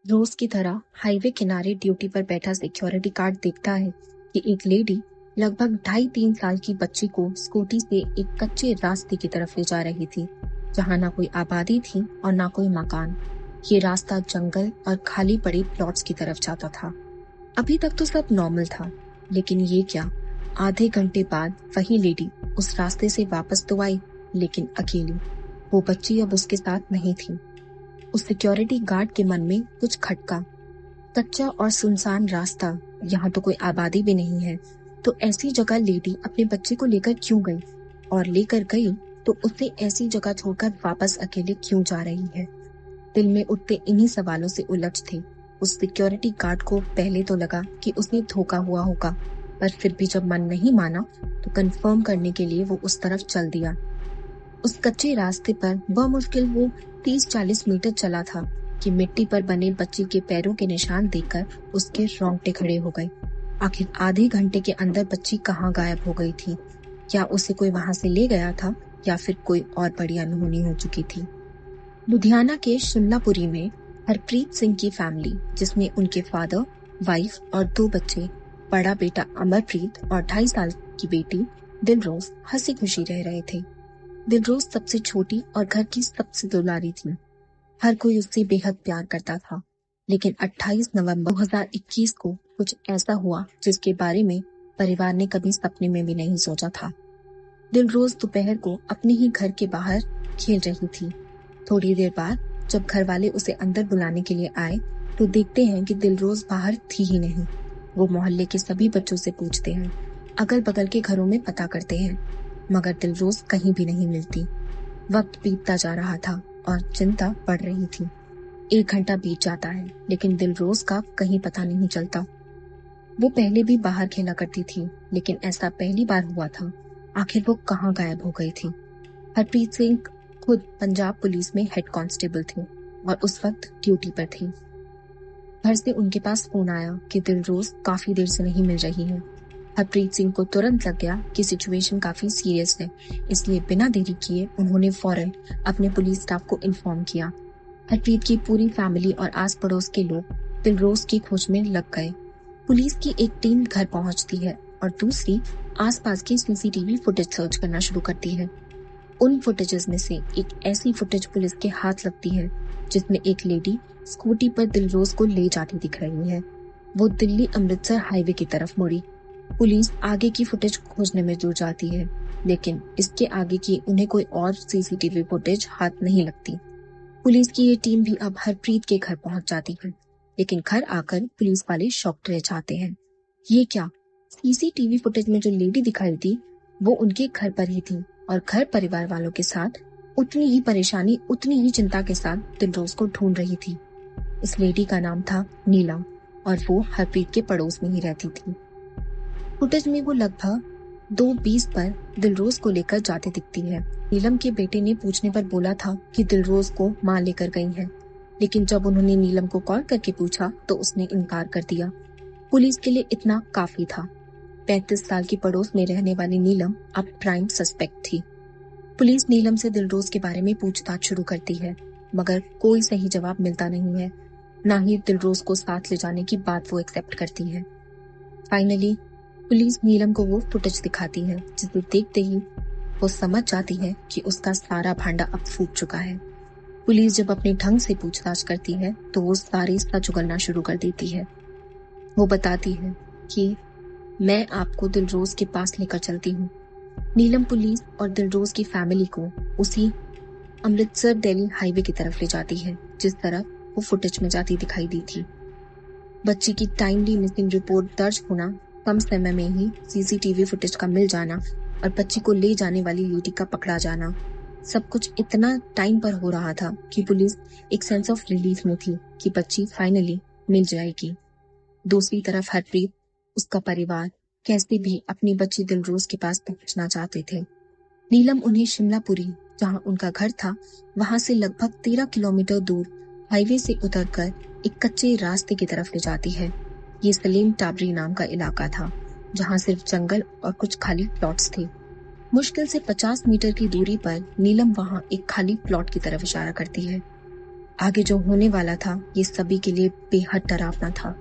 रोज की तरह हाईवे किनारे ड्यूटी पर बैठा सिक्योरिटी गार्ड देखता है कि एक लेडी लगभग 2.5-3 साल की बच्ची को स्कूटी से एक कच्चे रास्ते की तरफ ले जा रही थी, जहां ना कोई आबादी थी और ना कोई मकान। ये रास्ता जंगल और खाली पड़े प्लॉट्स की तरफ जाता था। अभी तक तो सब नॉर्मल था, लेकिन ये क्या, आधे घंटे बाद वही लेडी उस रास्ते से वापस तो आई, लेकिन अकेली। वो बच्ची अब उसके साथ नहीं थी। उस सिक्योरिटी गार्ड के मन में कुछ खटका। कच्चा और सुनसान रास्ता, यहाँ तो कोई आबादी भी नहीं है, तो ऐसी जगह लेडी अपने बच्चे को लेकर क्यों गई, और लेकर गई तो उसे ऐसी जगह छोड़कर वापस अकेले क्यों जा रही है। दिल में उठते इन्हीं सवालों से उलझ थे। उस सिक्योरिटी गार्ड को पहले तो लगा कि उसने धोखा हुआ होगा, पर फिर भी जब मन नहीं माना तो कंफर्म करने के लिए वो उस तरफ चल दिया। उस कच्चे रास्ते पर बमुश्किल वो 30-40 मीटर चला था कि मिट्टी पर बने बच्ची के पैरों के निशान देखकर उसके रोंगटे खड़े हो गए। आखिर आधे घंटे के अंदर बच्ची कहाँ गायब हो गई थी? क्या उसे कोई वहां से ले गया था, या फिर कोई और बड़ी अनहोनी हो चुकी थी? लुधियाना के शिमलापुरी में हरप्रीत सिंह की फैमिली, जिसमें उनके फादर, वाइफ और 2 बच्चे, बड़ा बेटा अमरप्रीत और 2.5 साल की बेटी दिलरोज, हंसी खुशी रह रहे थे। दिलरोज सबसे छोटी और घर की सबसे दुलारी थी। हर कोई उससे बेहद प्यार करता था। लेकिन 28 नवंबर 2021 को कुछ ऐसा हुआ जिसके बारे में परिवार ने कभी सपने में भी नहीं सोचा था। दिलरोज दोपहर को अपने ही घर के बाहर खेल रही थी। थोड़ी देर बाद जब घर वाले उसे अंदर बुलाने के लिए आए तो देखते हैं कि दिलरोज बाहर थी ही नहीं। वो मोहल्ले के सभी बच्चों से पूछते हैं, अगल बगल के घरों में पता करते हैं, मगर दिलरोज कहीं भी नहीं मिलती। वक्त बीतता जा रहा था और चिंता बढ़ रही थी। 1 घंटा बीत जाता है, लेकिन दिलरोज का कहीं पता नहीं चलता। वो पहले भी बाहर खेला करती थी, लेकिन ऐसा पहली बार हुआ था। आखिर वो कहाँ गायब हो गई थी? हरप्रीत सिंह खुद पंजाब पुलिस में हेड कांस्टेबल थे और उस वक्त ड्यूटी पर थे। घर से उनके पास फोन आया कि दिलरोज काफी देर से नहीं मिल रही है। हरप्रीत सिंह को तुरंत लग गया कि सिचुएशन काफी सीरियस है, इसलिए बिना देरी किए उन्होंने फौरन अपने पुलिस स्टाफ को इन्फॉर्म किया। हरप्रीत की पूरी फैमिली और आस पड़ोस के लोग दिलरोज की खोज में लग गए। पुलिस की एक टीम घर पहुंचती है और दूसरी आसपास की सीसीटीवी फुटेज सर्च करना शुरू करती है। उन फुटेजेस में से एक ऐसी फुटेज पुलिस के हाथ लगती है जिसमें एक लेडी स्कूटी पर दिलरोज को ले जाती दिख रही है। वो दिल्ली अमृतसर हाईवे की तरफ मुड़ी। पुलिस आगे की फुटेज खोजने में जुट जाती है, लेकिन इसके आगे की उन्हें कोई और सीसीटीवी फुटेज हाथ नहीं लगती। पुलिस की ये टीम भी अब हरप्रीत के घर पहुंच जाती है, लेकिन घर आकर पुलिस वाले शॉक्ड रह जाते हैं। ये क्या, सीसीटीवी फुटेज में जो लेडी दिखाई थी वो उनके घर पर ही थी और घर परिवार वालों के साथ उतनी ही परेशानी, उतनी ही चिंता के साथ दिलरोज को ढूंढ रही थी। इस लेडी का नाम था नीलम और वो हरप्रीत के पड़ोस में ही रहती थी। फुटेज में वो लगभग 2:20 पर दिलरोज को लेकर जाते दिखती है। नीलम के बेटे ने पूछने पर बोला था कि दिलरोज को मां लेकर गई है, लेकिन जब उन्होंने नीलम को कॉल करके पूछा तो उसने इनकार कर दिया। पुलिस के लिए इतना काफी था। 35 साल की पड़ोस में रहने वाली नीलम अब प्राइम सस्पेक्ट थी। पुलिस नीलम से दिलरोज के बारे में पूछताछ शुरू करती है, मगर कोई सही जवाब मिलता नहीं है। ना ही दिलरोज को साथ ले जाने की बात वो एक्सेप्ट करती है। फाइनली पुलिस नीलम को वो फुटेज दिखाती है, जिसे देखते ही वो समझ जाती है कि उसका सारा भांडा अब फूट चुका है। पुलिस जब अपने ढंग से पूछताछ करती है तो वो सारी सच उगलना शुरू कर देती है। वो बताती है कि मैं आपको दिलरोज के पास लेकर चलती हूँ। नीलम पुलिस और दिलरोज की फैमिली को उसी अमृतसर दिल्ली हाईवे की तरफ ले जाती है जिस तरफ वो फुटेज में जाती दिखाई दी थी। बच्ची की टाइमली मिसिंग रिपोर्ट दर्ज होना, कम समय में ही सीसीटीवी फुटेज का मिल जाना और बच्ची को ले जाने वाली लेडी का पकड़ा जाना, सब कुछ इतना टाइम पर हो रहा था कि पुलिस एक सेंस ऑफ रिलीफ में थी कि बच्ची फाइनली मिल जाएगी। दूसरी तरफ हरप्रीत, उसका परिवार कैसे भी अपनी बच्ची दिलरोज के पास पहुंचना चाहते थे। नीलम उन्हें शिमलापुरी, जहां उनका घर था, वहां से लगभग 13 किलोमीटर दूर हाईवे से उतरकर एक कच्चे रास्ते की तरफ ले जाती है। ये सलीम टाबरी नाम का इलाका था, जहां सिर्फ जंगल और कुछ खाली प्लॉट्स थे। मुश्किल से 50 मीटर की दूरी पर नीलम वहां एक खाली प्लॉट की तरफ इशारा करती है। आगे जो होने वाला था ये सभी के लिए बेहद डरावना था।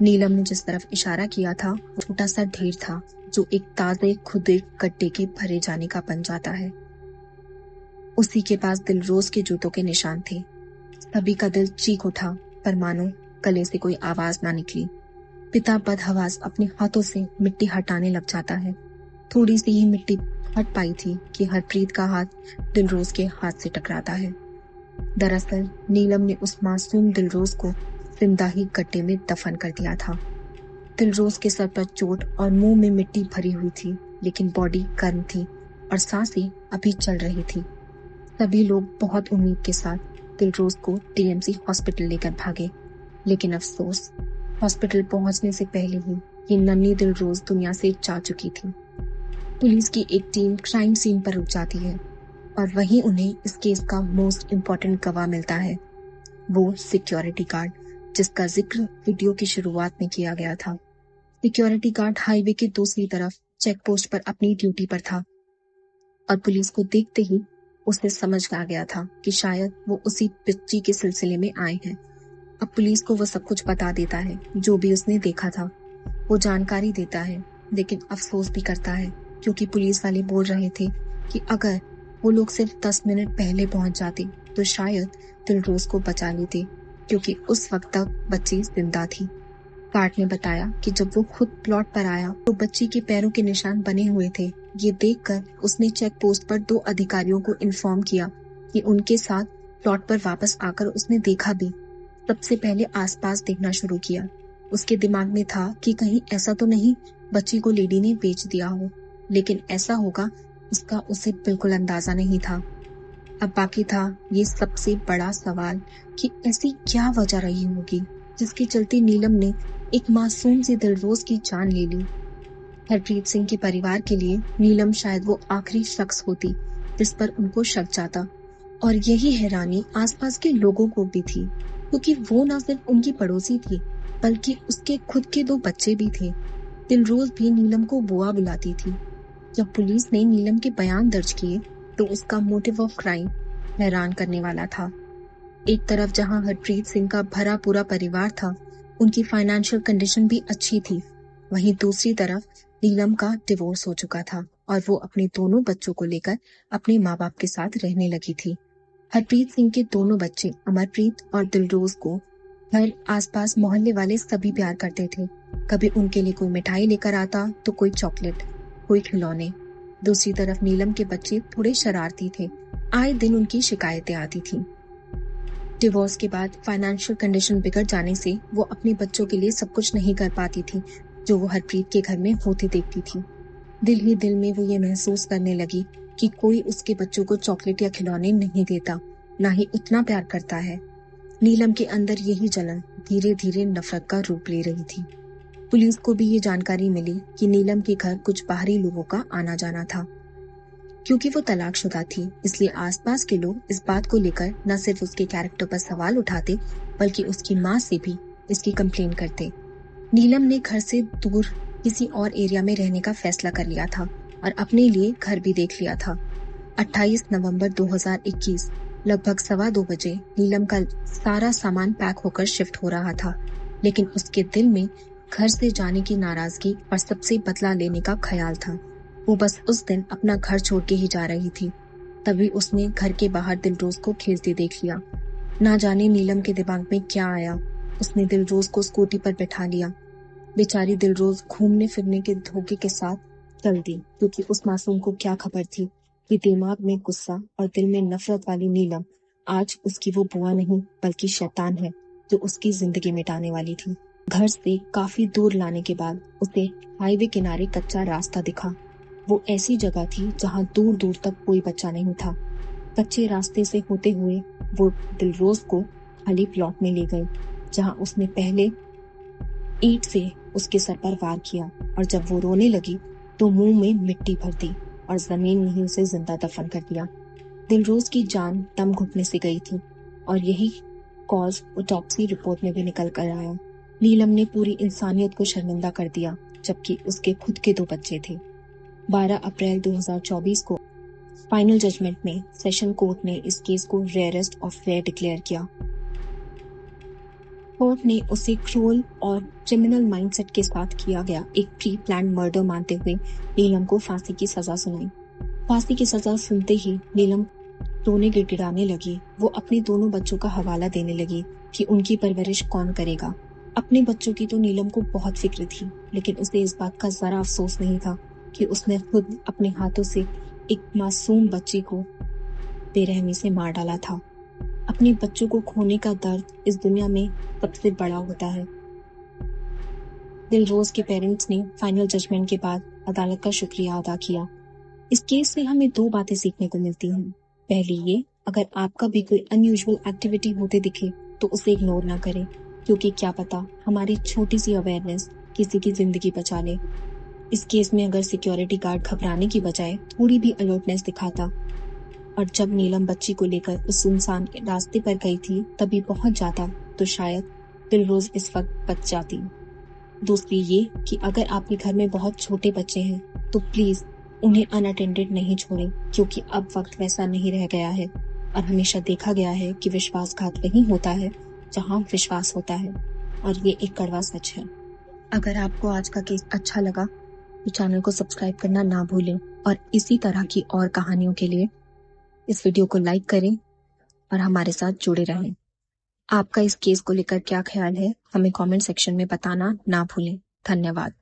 नीलम ने जिस तरफ इशारा किया था वो छोटा सा ढेर था जो एक ताजे खुदे गड्ढे के भरे जाने का बन जाता है। उसी के पास दिलरोज के जूतों के निशान थे। सभी का दिल चीख उठा, पर मानो गले से कोई आवाज ना निकली। पिता बदहवास अपने हाथों से मिट्टी हटाने लग जाता है। थोड़ी सी ही मिट्टी हट पाई थी कि हरप्रीत का हाथ दिलरोज के हाथ से टकराता है। दरअसल नीलम ने उस मासूम दिलरोज को जिंदा ही गड्ढे में दफन कर दिया था। दिलरोज के सर पर चोट और मुंह में मिट्टी भरी हुई थी, लेकिन बॉडी गर्म थी और सांसें अभी चल रही थी। सभी लोग बहुत उम्मीद के साथ दिलरोज को टीएमसी हॉस्पिटल लेकर भागे, लेकिन अफसोस हॉस्पिटल पहुंचने से पहले ही ये नन्ही दिलरोज दुनिया से जा चुकी थी। पुलिस की एक टीम क्राइम सीन पर रुक जाती है और वहीं उन्हें इस केस का मोस्ट इम्पोर्टेंट गवाह मिलता है, वो सिक्योरिटी गार्ड जिसका जिक्र वीडियो की शुरुआत में किया गया था। सिक्योरिटी गार्ड हाईवे के दूसरी तरफ चेक पोस्ट पर अपनी ड्यूटी पर था और पुलिस को देखते ही उसे समझ आ गया था कि शायद वो उसी बच्ची के सिलसिले में आए हैं। अब पुलिस को वो सब कुछ बता देता है जो भी उसने देखा था। वो जानकारी देता है, लेकिन अफसोस भी करता है क्योंकि पुलिस वाले बोल रहे थे कि अगर वो लोग सिर्फ 10 मिनट पहले पहुंच जाते तो शायद दिलरोज को बचा लेते, क्योंकि उस वक्त तक बच्ची जिंदा थी। गार्ड ने बताया कि जब वो खुद प्लॉट पर आया तो बच्ची के पैरों के निशान बने हुए थे। ये देखकर उसने चेक पोस्ट पर 2 अधिकारियों को इन्फॉर्म किया कि उनके साथ प्लॉट पर वापस आकर उसने देखा भी। सबसे पहले आसपास देखना शुरू किया। उसके दिमाग में था कि कहीं ऐसा तो नहीं बच्ची को लेडी ने बेच दिया हो, लेकिन ऐसा होगा इसका उसे बिल्कुल अंदाजा नहीं था। अब बाकी था ये सबसे बड़ा सवाल कि ऐसी क्या वजह रही होगी जिसके चलते नीलम ने एक मासूम सी दिलरोज की जान ले ली। हरप्रीत सिंह के परिवार के लिए नीलम शायद वो आखिरी शख्स होती जिस पर उनको शक जाता, और यही हैरानी आसपास के लोगों को भी थी, क्योंकि वो न सिर्फ उनकी पड़ोसी थी बल्कि उसके खुद के 2 बच्चे भी थे। दिलरोज भी नीलम को बुआ बुलाती थी। जब पुलिस ने नीलम के बयान दर्ज किए तो उसका मोटिव ऑफ क्राइम हैरान करने वाला था। एक तरफ जहां हरप्रीत सिंह का भरा पूरा परिवार था, उनकी फाइनेंशियल कंडीशन भी अच्छी थी, वहीं दूसरी तरफ नीलम का डिवोर्स हो चुका था और वो अपने दोनों बच्चों को लेकर अपने माँ बाप के साथ रहने लगी थी। हरप्रीत सिंह के दोनों बच्चे अमरप्रीत और दिलरोज को घर आसपास मोहल्ले वाले सभी प्यार करते थे। कभी उनके लिए कोई मिठाई लेकर आता तो कोई चॉकलेट, कोई खिलौने। दूसरी तरफ नीलम के बच्चे थोड़े शरारती थे, आए दिन उनकी शिकायतें आती थी। डिवोर्स के बाद फाइनेंशियल कंडीशन बिगड़ जाने से वो अपने बच्चों के लिए सब कुछ नहीं कर पाती थी जो वो हरप्रीत के घर में होती देखती थी। दिल ही दिल में वो ये महसूस करने लगी कि कोई उसके बच्चों को चॉकलेट या खिलौने नहीं देता, ना ही उतना प्यार करता है। नीलम के अंदर यही जलन धीरे धीरे नफरत का रूप ले रही थी। पुलिस को भी ये जानकारी मिली कि नीलम के घर कुछ बाहरी लोगों का आना जाना था। क्योंकि वो तलाकशुदा थी, इसलिए आसपास के लोग इस बात को लेकर न सिर्फ उसके कैरेक्टर पर सवाल उठाते बल्कि उसकी माँ से भी इसकी कंप्लेन करते। नीलम ने घर से दूर किसी और एरिया में रहने का फैसला कर लिया था और अपने लिए घर भी देख लिया था। 28 नवंबर 2021 लगभग 2:15 बजे नीलम का सारा सामान पैक होकर शिफ्ट हो रहा था, लेकिन उसके दिल में घर से जाने की नाराजगी और सबसे बदला लेने का ख्याल था। वो बस उस दिन अपना घर छोड़ के ही जा रही थी। तभी उसने घर के बाहर दिलरोज को खेलते देख लिया। ना जाने नीलम के दिमाग में क्या आया, उसने दिलरोज को स्कूटी पर बैठा लिया। बेचारी दिलरोज घूमने फिरने के धोखे के साथ चल दी, क्योंकि उस मासूम को क्या खबर थी कि दिमाग में गुस्सा और दिल में नफरत वाली नीलम आज उसकी वो बुआ नहीं बल्कि शैतान है जो उसकी जिंदगी मिटाने वाली थी। घर से काफी दूर लाने के बाद उसे हाईवे किनारे कच्चा रास्ता दिखा। वो ऐसी जगह थी जहां दूर दूर तक कोई बच्चा नहीं था। कच्चे रास्ते से होते हुए वो दिलरोज को खाली प्लॉट में ले गई, जहां उसने पहले ईंट से उसके सर पर वार किया और जब वो रोने लगी तो मुंह में मिट्टी भर दी और जमीन में ही उसे जिंदा दफन कर दिया। दिलरोज की जान दम घुटने से गई थी और यही कॉज ऑटोप्सी रिपोर्ट में भी निकल कर आया। नीलम ने पूरी इंसानियत को शर्मिंदा कर दिया, जबकि उसके खुद के 2 बच्चे थे। 12 अप्रैल 2024 को फाइनल जजमेंट में सेशन कोर्ट ने इस केस को रेयरेस्ट ऑफ रेयर डिक्लेयर किया। कोर्ट ने उसे क्रूअल और क्रिमिनल माइंडसेट के साथ किया गया एक प्री प्लान मर्डर मानते हुए नीलम को फांसी की सजा सुनाई। फांसी की सजा सुनते ही नीलम रोने गिड़गिड़ाने लगी। वो अपने दोनों बच्चों का हवाला देने लगी कि उनकी परवरिश कौन करेगा। अपने बच्चों की तो नीलम को बहुत फिक्र थी, लेकिन उसे इस बात का जरा अफसोस नहीं था कि उसने खुद अपने हाथों से एक मासूम बच्ची को बेरहमी से मार डाला था। अपने बच्चों को खोने का दर्द इस दुनिया में सबसे बड़ा होता है। दिलरोज के पेरेंट्स ने फाइनल जजमेंट के बाद अदालत का शुक्रिया अदा किया। इस केस से हमें 2 बातें सीखने को मिलती हैं। पहली ये, अगर आपका भी कोई अनयूजुअल एक्टिविटी होते दिखे तो उसे इग्नोर ना करें, क्योंकि क्या पता हमारी छोटी सी अवेयरनेस किसी की जिंदगी बचा ले। इस केस में अगर सिक्योरिटी गार्ड घबराने की बजाय थोड़ी भी अलर्टनेस दिखाता और जब नीलम बच्ची को लेकर उस सुनसान रास्ते पर गई थी तभी पहुंच जाता, तो शायद दिलरोज इस वक्त बच जाती। दूसरी ये कि अगर आपके घर में बहुत छोटे बच्चे हैं तो प्लीज उन्हें अनअटेंडेड नहीं छोड़ें, क्योंकि अब वक्त वैसा नहीं रह गया है और हमेशा देखा गया है कि विश्वासघात वहीं होता है जहां विश्वास होता है, और ये एक कड़वा सच है। अगर आपको आज का केस अच्छा लगा तो चैनल को सब्सक्राइब करना ना भूलें और इसी तरह की और कहानियों के लिए इस वीडियो को लाइक करें और हमारे साथ जुड़े रहें। आपका इस केस को लेकर क्या ख्याल है, हमें कमेंट सेक्शन में बताना ना भूलें। धन्यवाद।